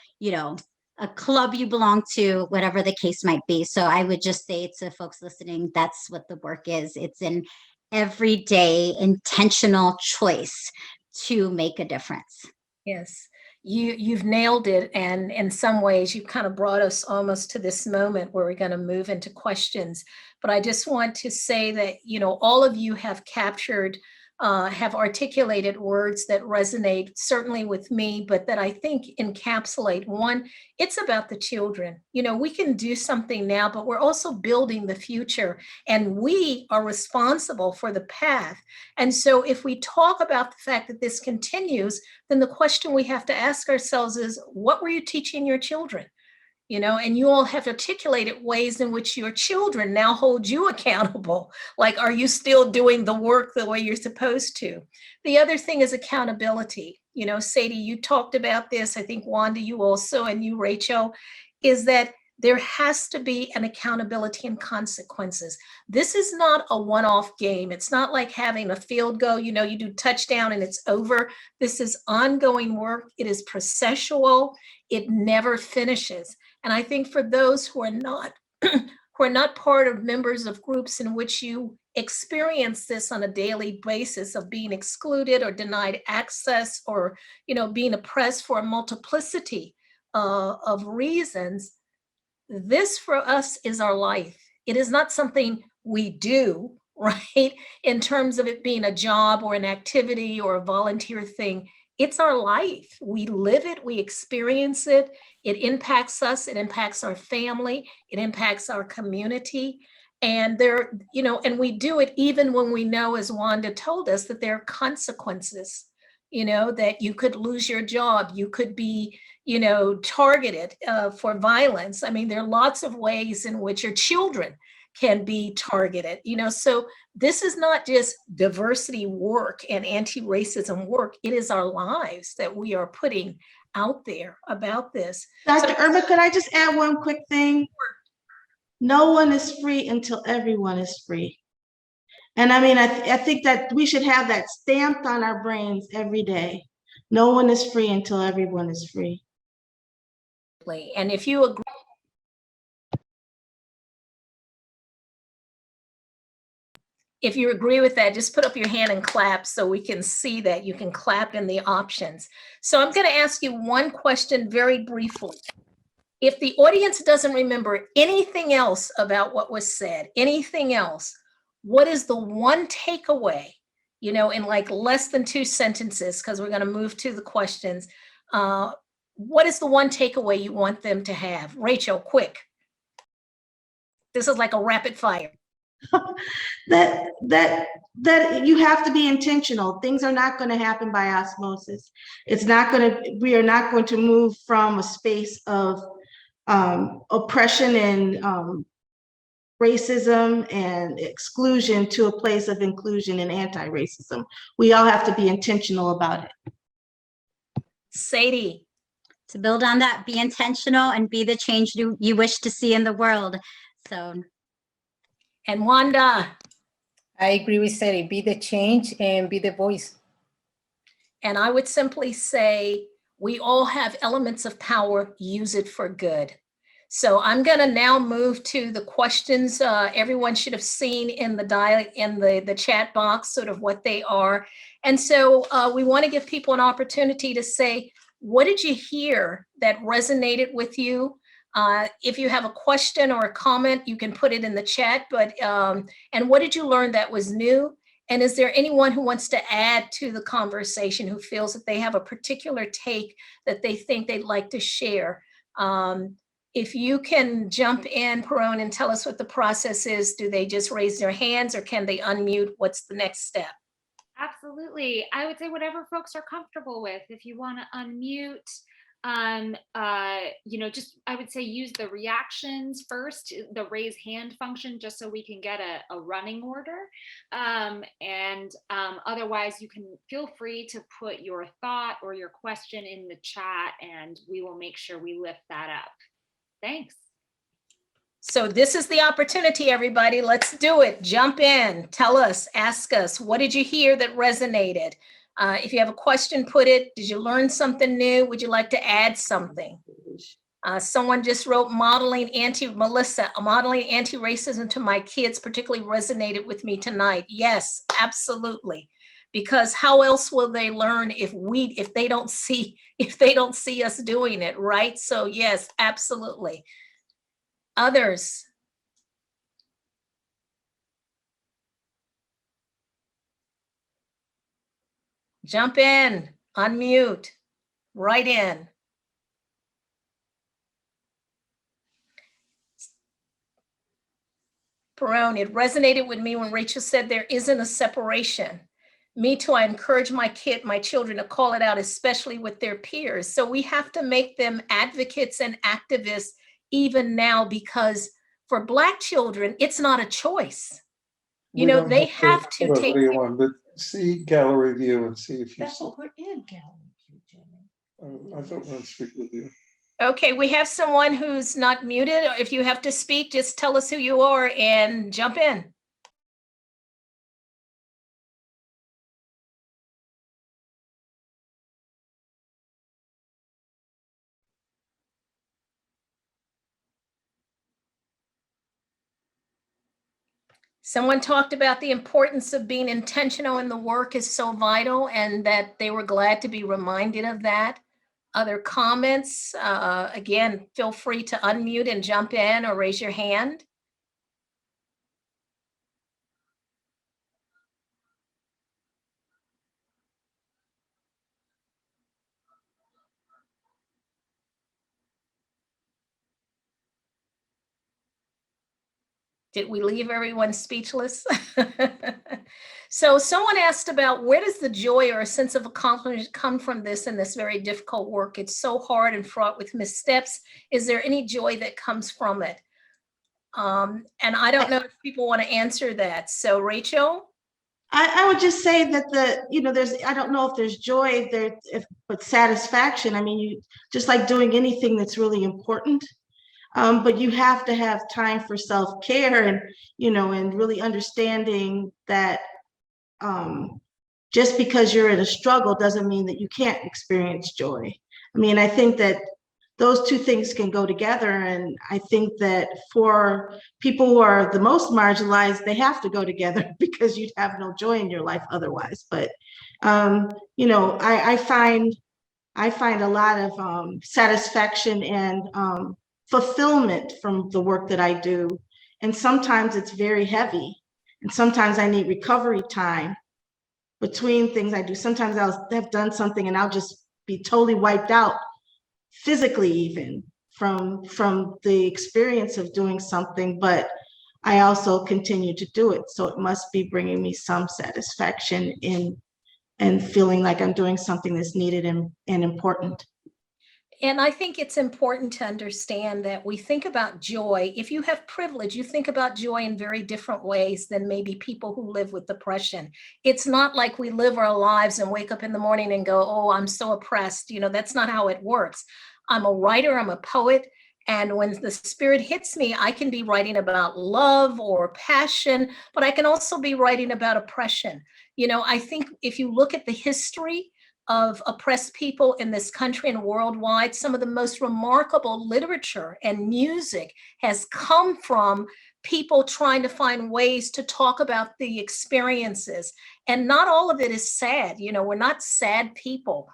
a club you belong to, whatever the case might be. So I would just say to folks listening, that's what the work is. It's an everyday intentional choice to make a difference. Yes, you've nailed it. And in some ways, you kind of brought us almost to this moment where we're going to move into questions. But I just want to say that, all of you have captured, have articulated words that resonate certainly with me, but that I think encapsulate. One, it's about the children. We can do something now, but we're also building the future, and we are responsible for the path. And so if we talk about the fact that this continues, then the question we have to ask ourselves is, what were you teaching your children? And you all have articulated ways in which your children now hold you accountable. Like, are you still doing the work the way you're supposed to? The other thing is accountability. Sadie, you talked about this. I think Wanda, you also, and you, Rachel, is that there has to be an accountability and consequences. This is not a one-off game. It's not like having a field goal, you do touchdown and it's over. This is ongoing work. It is processual. It never finishes. And I think for those who are not who are not part of members of groups in which you experience this on a daily basis of being excluded or denied access or being oppressed for a multiplicity of reasons, this for us is our life. It is not something we do right? In terms of it being a job or an activity or a volunteer thing. It's our life. We live it, we experience it. It impacts us, it impacts our family, it impacts our community. And there, you know, and we do it even when we know, as Wanda told us, that there are consequences, you know, that you could lose your job, you could be, you know, targeted for violence. I mean, there are lots of ways in which your children can be targeted, you know. So this is not just diversity work and anti-racism work, it is our lives that we are putting out there about this. Dr. Irma, could I just add one quick thing? No one is free until everyone is free. And I mean, I think that we should have that stamped on our brains every day. No one is free until everyone is free. And if you agree, with that, just put up your hand and clap so we can see that. You can clap in the options. So I'm going to ask you one question very briefly. If the audience doesn't remember anything else about what was said, anything else, what is the one takeaway, you know, in like less than 2 sentences, because we're going to move to the questions. What is the one takeaway you want them to have? Rachel, quick. This is like a rapid fire. that you have to be intentional. Things are not going to happen by osmosis. We are not going to move from a space of oppression and racism and exclusion to a place of inclusion and anti-racism. We all have to be intentional about it. Sadie. To build on that, be intentional and be the change you wish to see in the world. So. And Wanda. I agree with Sadie, be the change and be the voice. And I would simply say, we all have elements of power, use it for good. So I'm going to now move to the questions. Everyone should have seen in the chat box sort of what they are. And so we want to give people an opportunity to say, what did you hear that resonated with you? If you have a question or a comment, you can put it in the chat. But and what did you learn that was new? And is there anyone who wants to add to the conversation, who feels that they have a particular take that they think they'd like to share? If you can jump in, Perone, and tell us what the process is, do they just raise their hands or can they unmute? What's the next step? Absolutely. I would say whatever folks are comfortable with. If you want to unmute, you know, just, I would say use the reactions first, the raise hand function, just so we can get a running order. Otherwise you can feel free to put your thought or your question in the chat and we will make sure we lift that up. Thanks. So this is the opportunity, everybody. Let's do it. Jump in, tell us, ask us, what did you hear that resonated? If you have a question, put it. Did you learn something new? Would you like to add something? Someone just wrote Melissa, modeling anti-racism to my kids particularly resonated with me tonight. Yes, absolutely. Because how else will they learn if they don't see us doing it, right? So yes, absolutely. Others? Jump in, unmute, write in. Perone, it resonated with me when Rachel said there isn't a separation. Me too, I encourage my children to call it out, especially with their peers. So we have to make them advocates and activists even now, because for Black children, it's not a choice. You know, they have to take. But see gallery view and see if you That's saw. what we're in gallery view, Jimmy. I don't want to speak with you. Okay, we have someone who's not muted. If you have to speak, just tell us who you are and jump in. Someone talked about the importance of being intentional in the work is so vital, and that they were glad to be reminded of that. Other comments? Again, feel free to unmute and jump in or raise your hand. Did we leave everyone speechless? So someone asked about where does the joy or a sense of accomplishment come from this in this very difficult work? It's so hard and fraught with missteps. Is there any joy that comes from it? And I don't know if people want to answer that. So Rachel? I would just say that I don't know if there's joy there, but satisfaction. I mean, you just like doing anything that's really important. But you have to have time for self-care and really understanding that just because you're in a struggle doesn't mean that you can't experience joy. I mean, I think that those two things can go together. And I think that for people who are the most marginalized, they have to go together because you'd have no joy in your life otherwise. But, I find a lot of satisfaction and fulfillment from the work that I do. And sometimes it's very heavy. And sometimes I need recovery time between things I do. Sometimes I'll have done something and I'll just be totally wiped out physically, even from the experience of doing something, but I also continue to do it. So it must be bringing me some satisfaction and feeling like I'm doing something that's needed and important. And I think it's important to understand that we think about joy. If you have privilege, you think about joy in very different ways than maybe people who live with depression. It's not like we live our lives and wake up in the morning and go, oh, I'm so oppressed. That's not how it works. I'm a writer, I'm a poet. And when the spirit hits me, I can be writing about love or passion, but I can also be writing about oppression. I think if you look at the history of oppressed people in this country and worldwide, some of the most remarkable literature and music has come from people trying to find ways to talk about the experiences. And not all of it is sad. We're not sad people.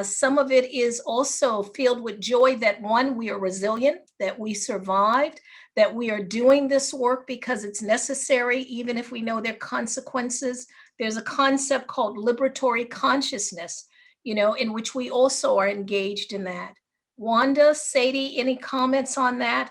Some of it is also filled with joy that, one, we are resilient, that we survived, that we are doing this work because it's necessary, even if we know there are consequences. There's a concept called liberatory consciousness, in which we also are engaged in that. Wanda, Sadie, any comments on that?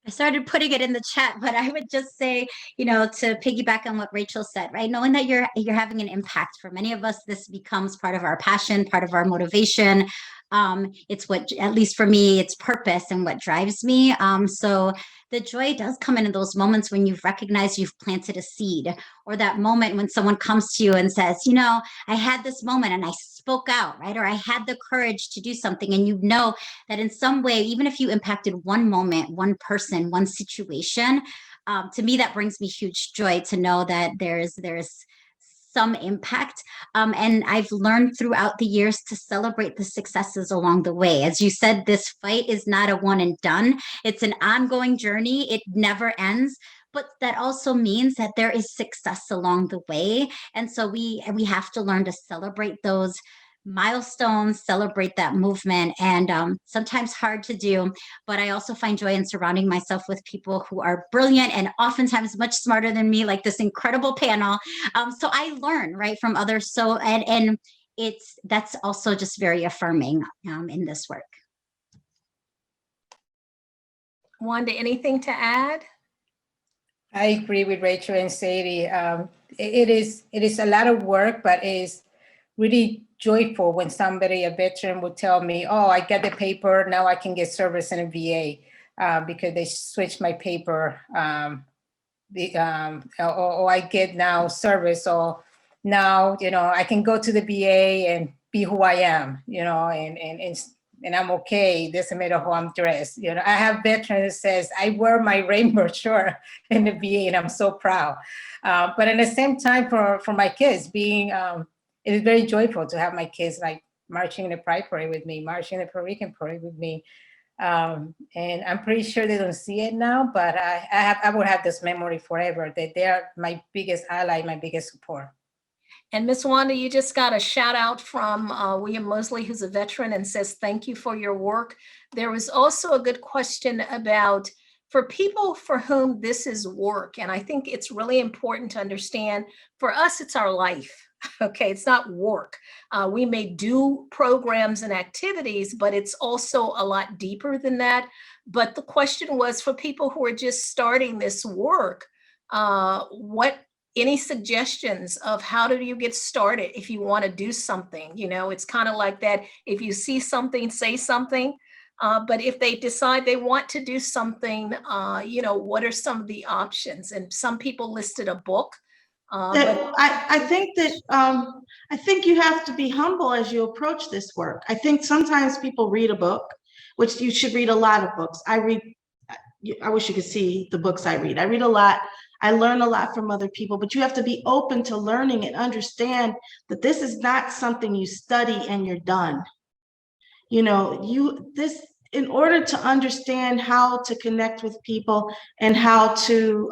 I started putting it in the chat, but I would just say, to piggyback on what Rachel said, right? Knowing that you're having an impact. For many of us, this becomes part of our passion, part of our motivation. It's what, at least for me, it's purpose and what drives me. So the joy does come in those moments when you've recognized you've planted a seed, or that moment when someone comes to you and says, I had this moment and I spoke out, right? Or I had the courage to do something. And that in some way, even if you impacted one moment, one person, one situation, to me, that brings me huge joy to know that there's some impact. And I've learned throughout the years to celebrate the successes along the way. As you said, this fight is not a one and done. It's an ongoing journey. It never ends. But that also means that there is success along the way. And so we have to learn to celebrate those milestones, celebrate that movement, and sometimes hard to do, but I also find joy in surrounding myself with people who are brilliant and oftentimes much smarter than me, like this incredible panel. So I learn, right, from others. So, and that's also just very affirming in this work. Wanda, anything to add? I agree with Rachel and Sadie. It is a lot of work, but it's really joyful when somebody, a veteran, would tell me, oh, I get the paper, now I can get service in a VA because they switched my paper. Or I get now service, or now, I can go to the VA and be who I am, and I'm okay. Doesn't matter how I'm dressed. I have veterans that says, I wear my rainbow shirt in the VA and I'm so proud. But at the same time, for my kids, it is very joyful to have my kids like marching in the Pride Parade with me, marching in the Puerto Rican Parade with me. And I'm pretty sure they don't see it now, but I will have this memory forever, that they are my biggest ally, my biggest support. And Miss Wanda, you just got a shout out from William Mosley, who's a veteran, and says, thank you for your work. There was also a good question about, for people for whom this is work, and I think it's really important to understand, for us, it's our life. Okay, it's not work. We may do programs and activities, but it's also a lot deeper than that. But the question was for people who are just starting this work, any suggestions of how do you get started if you want to do something? You know, it's kind of like that. If you see something, say something. But if they decide they want to do something, you know, what are some of the options? And some people listed a book. I think that I think you have to be humble as you approach this work. I think sometimes people read a book, which you should read a lot of books. I wish you could see the books I read. I read a lot. I learn a lot from other people, but you have to be open to learning and understand that this is not something you study and you're done. You know, in order to understand how to connect with people and how to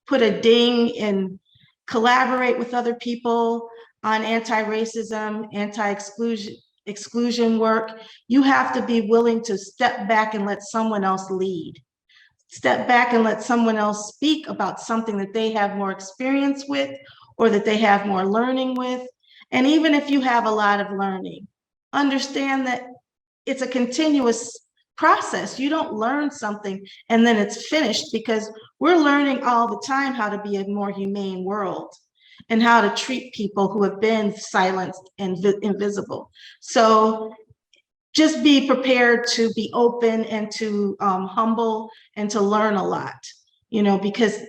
put a ding and collaborate with other people on anti-racism, anti-exclusion work, you have to be willing to step back and let someone else lead. Step back and let someone else speak about something that they have more experience with or that they have more learning with. And even if you have a lot of learning, understand that it's a continuous process. You don't learn something and then it's finished, because we're learning all the time how to be a more humane world and how to treat people who have been silenced and invisible. So just be prepared to be open and to humble and to learn a lot, you know, because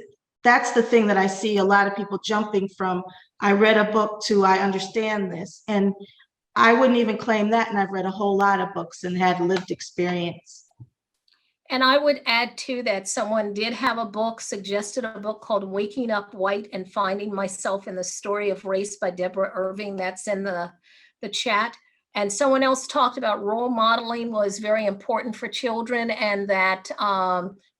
that's the thing that I see a lot of people jumping from, I read a book to I understand this. And I wouldn't even claim that. And I've read a whole lot of books and had lived experience. And I would add to that, someone did have a book, suggested a book called Waking Up White and Finding Myself in the Story of Race by Deborah Irving. That's in the chat. And someone else talked about role modeling was very important for children, and that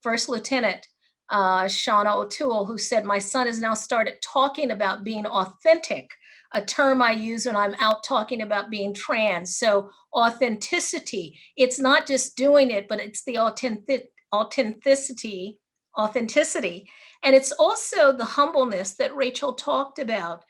First Lieutenant Shauna O'Toole, who said, my son has now started talking about being authentic, a term I use when I'm out talking about being trans. So authenticity, it's not just doing it, but it's the authenticity. And it's also the humbleness that Rachel talked about.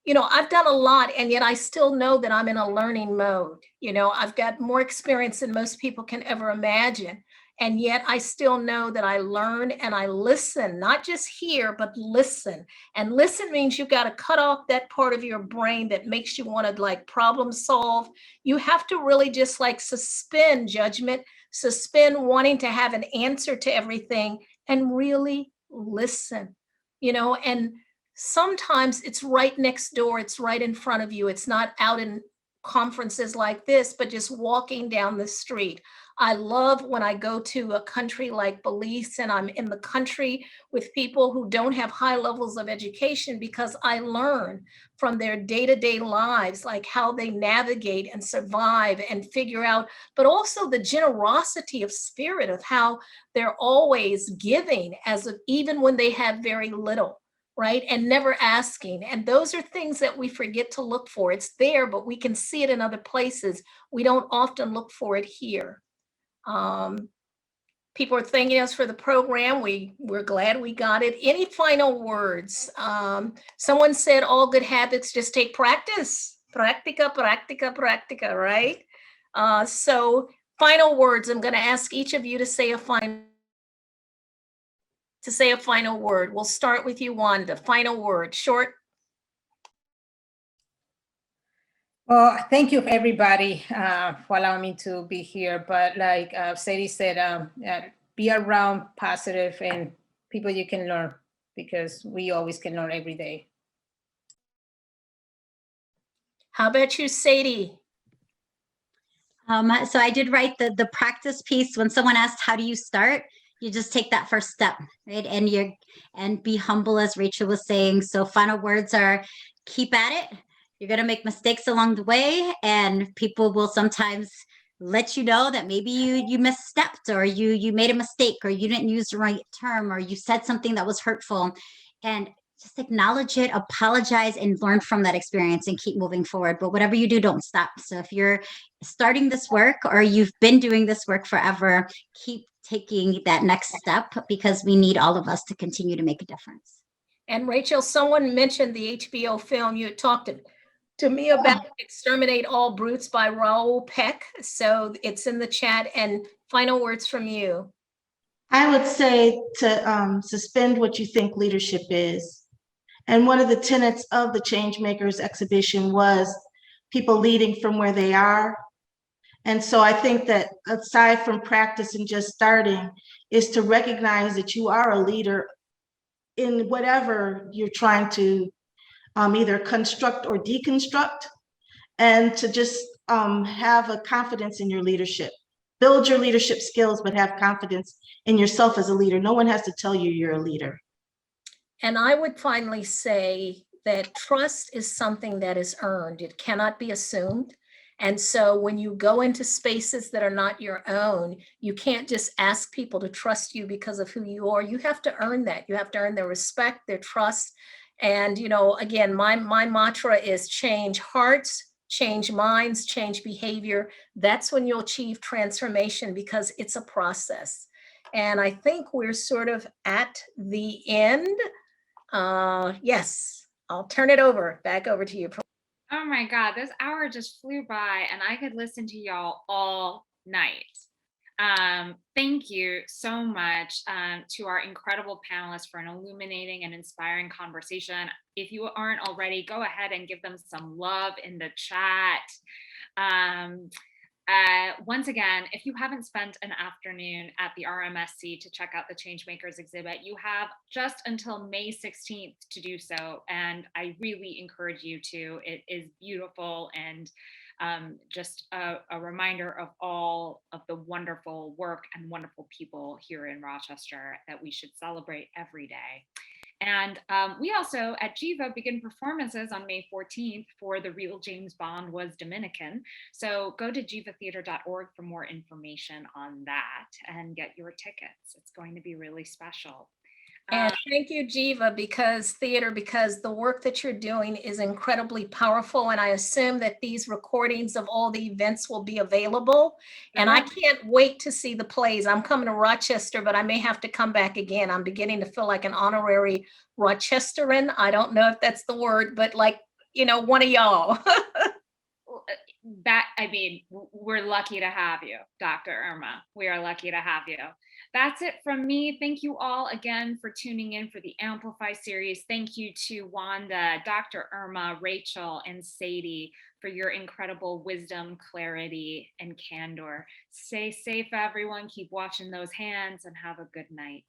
You know, I've done a lot, and yet I still know that I'm in a learning mode. You know, I've got more experience than most people can ever imagine. And yet I still know that I learn and I listen, not just hear, but listen. And listen means you've got to cut off that part of your brain that makes you want to like problem solve. You have to really just like suspend judgment, suspend wanting to have an answer to everything, and really listen, you know. And sometimes it's right next door, it's right in front of you. It's not out in conferences like this, but just walking down the street. I love when I go to a country like Belize and I'm in the country with people who don't have high levels of education, because I learn from their day-to-day lives, like how they navigate and survive and figure out, but also the generosity of spirit of how they're always giving even when they have very little. Right? And never asking. And those are things that we forget to look for. It's there, but we can see it in other places. We don't often look for it here. People are thanking us for the program. We're glad we got it. Any final words? Someone said all good habits just take practice. Practica, practica, practica, right? So final words, I'm going to ask each of you to say a final word. We'll start with you, Wanda. Final word, short. Well, thank you everybody for allowing me to be here. But like Sadie said, be around positive and people you can learn, because we always can learn every day. How about you, Sadie? So I did write the practice piece. When someone asked, how do you start? You just take that first step, right? And be humble, as Rachel was saying. So final words are, keep at it. You're going to make mistakes along the way, and people will sometimes let you know that maybe you misstepped, or you made a mistake, or you didn't use the right term, or you said something that was hurtful. And just acknowledge it, apologize, and learn from that experience and keep moving forward. But whatever you do, don't stop. So if you're starting this work or you've been doing this work forever, keep taking that next step, because we need all of us to continue to make a difference. And Rachel, someone mentioned the HBO film you talked to me about, Exterminate All Brutes by Raoul Peck. So it's in the chat, and Final words from you. I would say to suspend what you think leadership is. And one of the tenets of the Changemakers exhibition was people leading from where they are. And so I think that aside from practice and just starting, is to recognize that you are a leader in whatever you're trying to either construct or deconstruct, and to just have a confidence in your leadership. Build your leadership skills, but have confidence in yourself as a leader. No one has to tell you you're a leader. And I would finally say that trust is something that is earned. It cannot be assumed. And so when you go into spaces that are not your own, you can't just ask people to trust you because of who you are. You have to earn that. You have to earn their respect, their trust. And, you know, again, my mantra is change hearts, change minds, change behavior. That's when you'll achieve transformation, because it's a process. And I think we're sort of at the end. Yes, I'll turn it back over to you. Oh my God, this hour just flew by and I could listen to y'all all night. Thank you so much to our incredible panelists for an illuminating and inspiring conversation. If you aren't already, go ahead and give them some love in the chat. Once again, if you haven't spent an afternoon at the Rmsc to check out the Changemakers exhibit, you have just until May 16th to do so. And I really encourage you to. It is beautiful and just a reminder of all of the wonderful work and wonderful people here in Rochester that we should celebrate every day. And we also at Jiva begin performances on May 14th for The Real James Bond Was Dominican. So go to jivatheater.org for more information on that and get your tickets. It's going to be really special. And thank you, Jiva, because the work that you're doing is incredibly powerful. And I assume that these recordings of all the events will be available. And I can't wait to see the plays. I'm coming to Rochester, but I may have to come back again. I'm beginning to feel like an honorary Rochesteran. I don't know if that's the word, but like, you know, one of y'all. We're lucky to have you, Dr. Irma. We are lucky to have you. That's it from me. Thank you all again for tuning in for the Amplify series. Thank you to Wanda, Dr. Irma, Rachel, and Sadie for your incredible wisdom, clarity, and candor. Stay safe, everyone. Keep watching those hands and have a good night.